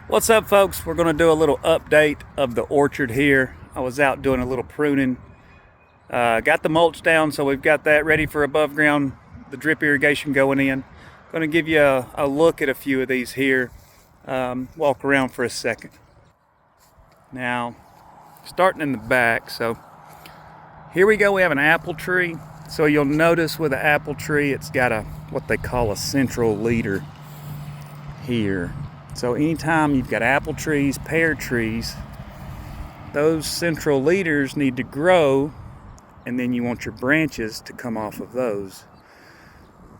What's up, folks? We're going to do a little update of the orchard here. I was out doing a little pruning. Got the mulch down, so we've got that ready for above ground, the drip irrigation going in. Going to give you a look at a few of these here. Walk around for a second. Now, starting in the back, so here we go. We have an apple tree. So you'll notice with the apple tree, it's got what they call a central leader here. So anytime you've got apple trees, pear trees, those central leaders need to grow, and then you want your branches to come off of those.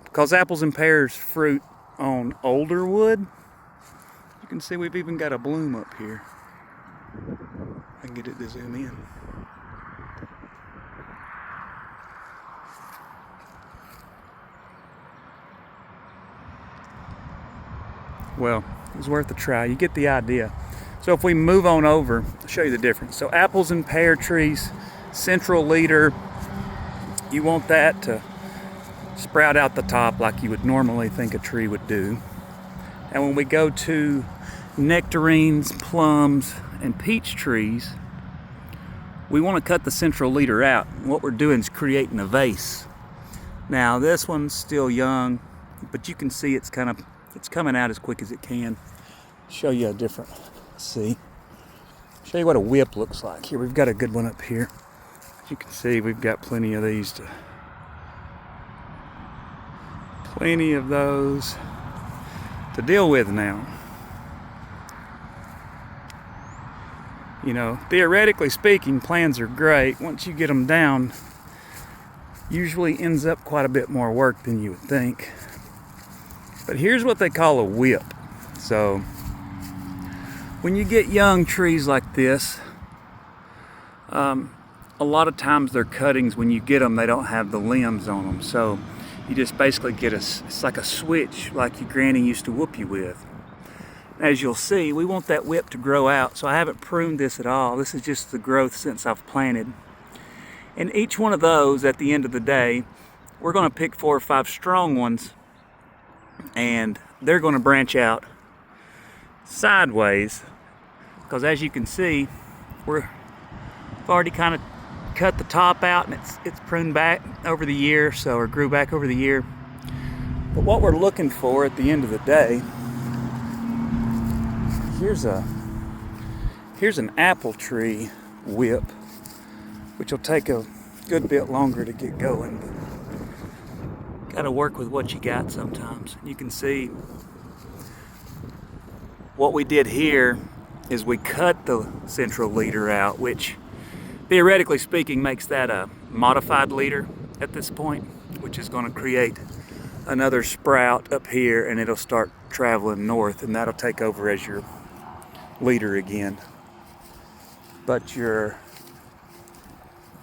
Because apples and pears fruit on older wood. You can see we've even got a bloom up here. I can get it to zoom in. Well, it was worth a try. You get the idea. So if we move on over, I'll show you the difference. So apples and pear trees, central leader, you want that to sprout out the top like you would normally think a tree would do. And when we go to nectarines, plums, and peach trees, we want to cut the central leader out. And what we're doing is creating a vase. Now this one's still young, but you can see it's coming out as quick as it can. Show you a different, see. Show you what a whip looks like. Here, we've got a good one up here. As you can see, we've got plenty of these to deal with now. You know, theoretically speaking, plans are great. Once you get them down, usually ends up quite a bit more work than you would think. But here's what they call a whip. So when you get young trees like this, a lot of times their cuttings, when you get them, they don't have the limbs on them. So you just basically get it's like a switch like your granny used to whoop you with. As you'll see, we want that whip to grow out. So I haven't pruned this at all. This is just the growth since I've planted. And each one of those, at the end of the day, we're going to pick 4 or 5 strong ones, and they're going to branch out sideways, because as you can see, we've already kind of cut the top out, and it's pruned back over the year, or grew back over the year. But what we're looking for at the end of the day, here's an apple tree whip, which will take a good bit longer to get going. Got to work with what you got sometimes. You can see what we did here is we cut the central leader out, which theoretically speaking makes that a modified leader at this point, which is going to create another sprout up here, and it'll start traveling north, and that'll take over as your leader again. But let's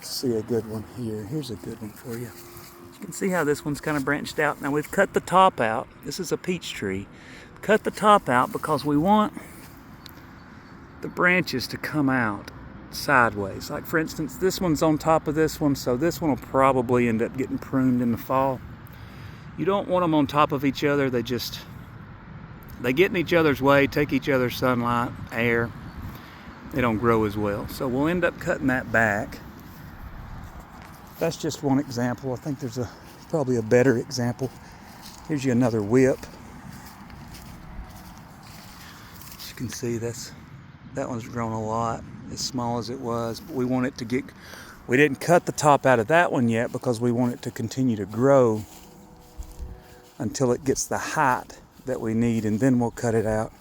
see a good one here. Here's a good one for you. You can see how this one's kind of branched out. Now we've cut the top out. This is a peach tree. Cut the top out because we want the branches to come out sideways. Like for instance, this one's on top of this one, so this one will probably end up getting pruned in the fall. You don't want them on top of each other. They get in each other's way, take each other's sunlight, air. They don't grow as well. So we'll end up cutting that back. That's just one example. I think there's probably a better example. Here's you another whip. As you can see, that one's grown a lot, as small as it was. But we want it to we didn't cut the top out of that one yet because we want it to continue to grow until it gets the height that we need, and then we'll cut it out.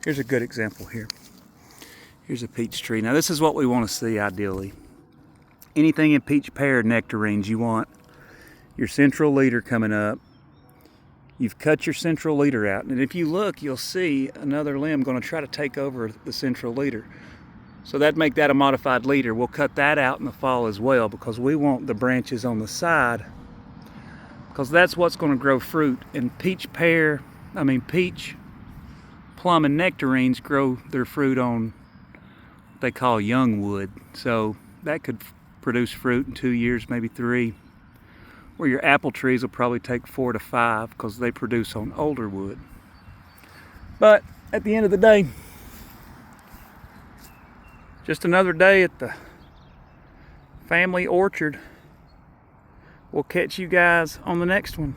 Here's a good example here. Here's a peach tree. Now this is what we want to see ideally. Anything in peach, pear, nectarines, you want your central leader coming up. You've cut your central leader out, and if you look, you'll see another limb going to try to take over the central leader. So that'd make that a modified leader. We'll cut that out in the fall as well, because we want the branches on the side, because that's what's going to grow fruit. And peach, plum, and nectarines grow their fruit on what they call young wood. So that could produce fruit in 2 years, maybe 3. Where your apple trees will probably take 4 to 5 because they produce on older wood. But at the end of the day, just another day at the family orchard. We'll catch you guys on the next one.